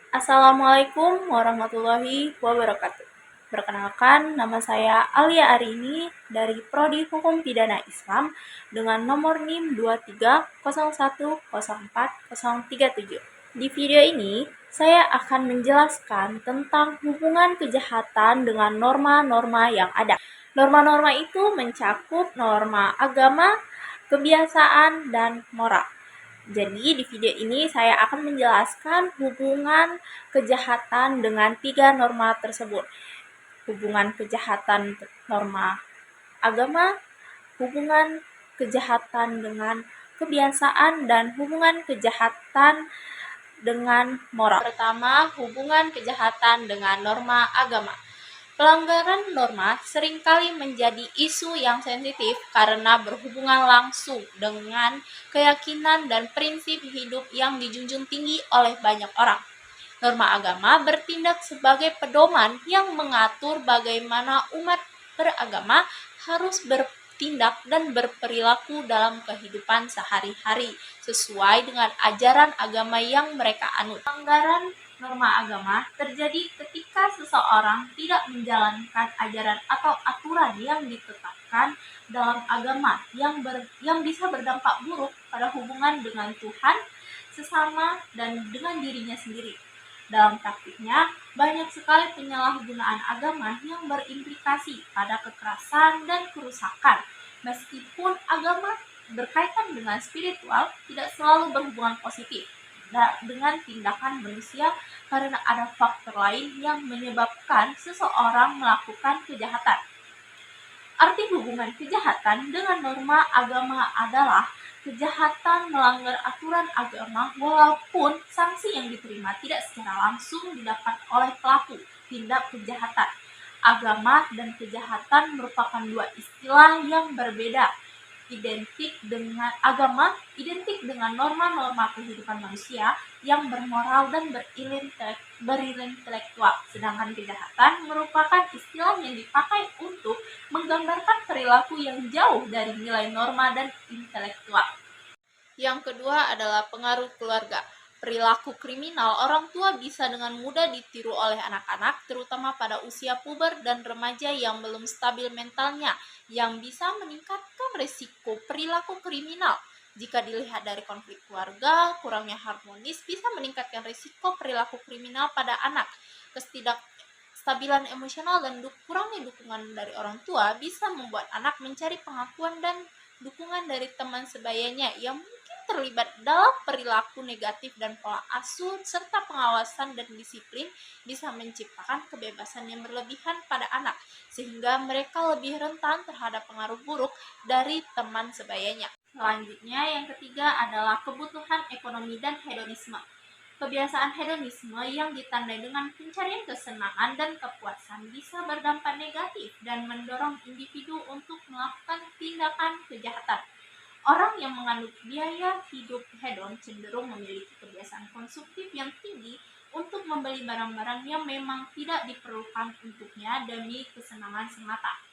Assalamualaikum warahmatullahi wabarakatuh. Perkenalkan, nama saya Alia Arini dari Prodi Hukum Pidana Islam dengan nomor NIM 2301040037. Di video ini, saya akan menjelaskan tentang hubungan kejahatan dengan norma-norma yang ada. Norma-norma itu mencakup norma agama, kebiasaan, dan moral. Jadi di video ini saya akan menjelaskan hubungan kejahatan dengan 3 norma tersebut. Hubungan kejahatan norma agama, hubungan kejahatan dengan kebiasaan, dan hubungan kejahatan dengan moral. Pertama, hubungan kejahatan dengan norma agama. Pelanggaran norma seringkali menjadi isu yang sensitif karena berhubungan langsung dengan keyakinan dan prinsip hidup yang dijunjung tinggi oleh banyak orang. Norma agama bertindak sebagai pedoman yang mengatur bagaimana umat beragama harus bertindak dan berperilaku dalam kehidupan sehari-hari sesuai dengan ajaran agama yang mereka anut. Pelanggaran norma agama terjadi ketika seseorang tidak menjalankan ajaran atau aturan yang ditetapkan dalam agama yang bisa berdampak buruk pada hubungan dengan Tuhan, sesama, dan dengan dirinya sendiri. Dalam praktiknya, banyak sekali penyalahgunaan agama yang berimplikasi pada kekerasan dan kerusakan. Meskipun agama berkaitan dengan spiritual, tidak selalu berhubungan positif dengan tindakan manusia karena ada faktor lain yang menyebabkan seseorang melakukan kejahatan. Arti hubungan kejahatan dengan norma agama adalah kejahatan melanggar aturan agama walaupun sanksi yang diterima tidak secara langsung didapat oleh pelaku tindak kejahatan. Agama dan kejahatan merupakan dua istilah yang berbeda. Agama identik dengan norma-norma kehidupan manusia yang bermoral dan berintelektual, sedangkan kejahatan merupakan istilah yang dipakai untuk menggambarkan perilaku yang jauh dari nilai norma dan intelektual. Yang kedua adalah pengaruh keluarga. Perilaku kriminal orang tua bisa dengan mudah ditiru oleh anak-anak, terutama pada usia puber dan remaja yang belum stabil mentalnya, yang bisa meningkatkan risiko perilaku kriminal. Jika dilihat dari konflik keluarga, kurangnya harmonis bisa meningkatkan risiko perilaku kriminal pada anak. Ketidakstabilan emosional dan kurangnya dukungan dari orang tua bisa membuat anak mencari pengakuan dan dukungan dari teman sebayanya yang mungkin terlibat dalam perilaku negatif, dan pola asuh serta pengawasan dan disiplin bisa menciptakan kebebasan yang berlebihan pada anak, sehingga mereka lebih rentan terhadap pengaruh buruk dari teman sebayanya. Selanjutnya, yang ketiga adalah kebutuhan ekonomi dan hedonisme. Kebiasaan hedonisme yang ditandai dengan pencarian kesenangan dan kepuasan bisa berdampak negatif dan mendorong individu untuk melakukan tindakan kejahatan. Orang yang menganut biaya hidup hedon cenderung memiliki kebiasaan konsumtif yang tinggi untuk membeli barang-barang yang memang tidak diperlukan untuknya demi kesenangan semata.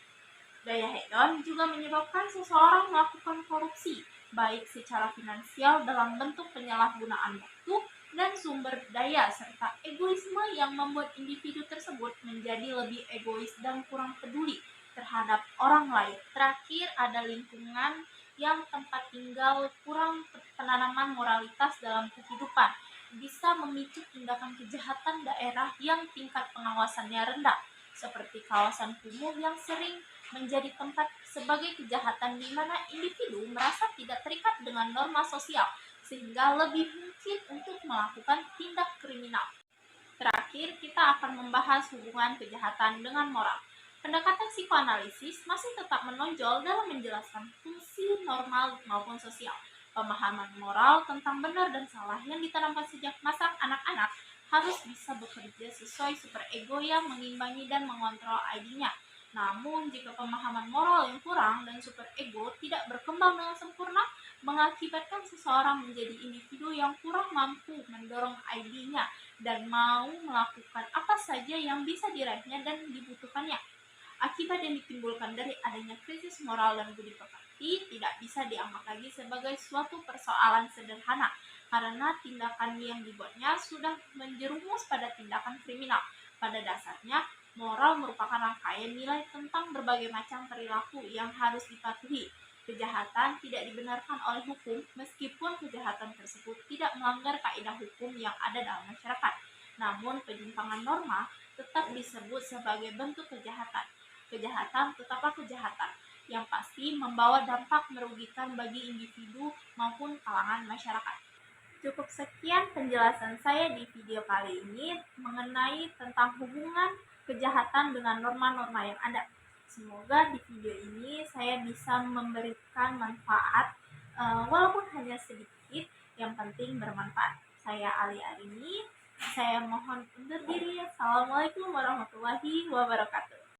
Gaya hedon juga menyebabkan seseorang melakukan korupsi, baik secara finansial dalam bentuk penyalahgunaan waktu dan sumber daya, serta egoisme yang membuat individu tersebut menjadi lebih egois dan kurang peduli terhadap orang lain. Terakhir, ada lingkungan yang tempat tinggal kurang penanaman moralitas dalam kehidupan bisa memicu tindakan kejahatan daerah yang tingkat pengawasannya rendah, seperti kawasan kumuh yang sering menjadi tempat sebagai kejahatan di mana individu merasa tidak terikat dengan norma sosial sehingga lebih mungkin untuk melakukan tindak kriminal. Terakhir, kita akan membahas hubungan kejahatan dengan moral. Pendekatan psikoanalisis masih tetap menonjol dalam menjelaskan fungsi normal maupun sosial. Pemahaman moral tentang benar dan salah yang ditanamkan sejak masa anak-anak harus bisa bekerja sesuai superego yang mengimbangi dan mengontrol ID-nya. Namun, jika pemahaman moral yang kurang dan superego tidak berkembang dengan sempurna, mengakibatkan seseorang menjadi individu yang kurang mampu mendorong ID-nya dan mau melakukan apa saja yang bisa diraihnya dan dibutuhkannya. Akibat yang ditimbulkan dari adanya krisis moral dan budi pekerti tidak bisa dianggap lagi sebagai suatu persoalan sederhana, karena tindakan yang dibuatnya sudah menjerumus pada tindakan kriminal. Pada dasarnya, moral merupakan rangkaian nilai tentang berbagai macam perilaku yang harus dipatuhi. Kejahatan tidak dibenarkan oleh hukum meskipun kejahatan tersebut tidak melanggar kaidah hukum yang ada dalam masyarakat. Namun, penyimpangan norma tetap disebut sebagai bentuk kejahatan. Kejahatan tetaplah kejahatan, yang pasti membawa dampak merugikan bagi individu maupun kalangan masyarakat. Cukup sekian penjelasan saya di video kali ini mengenai tentang hubungan kejahatan dengan norma-norma yang ada. Semoga di video ini saya bisa memberikan manfaat, walaupun hanya sedikit, yang penting bermanfaat. Saya Ali Arini, saya mohon undur diri. Assalamualaikum warahmatullahi wabarakatuh.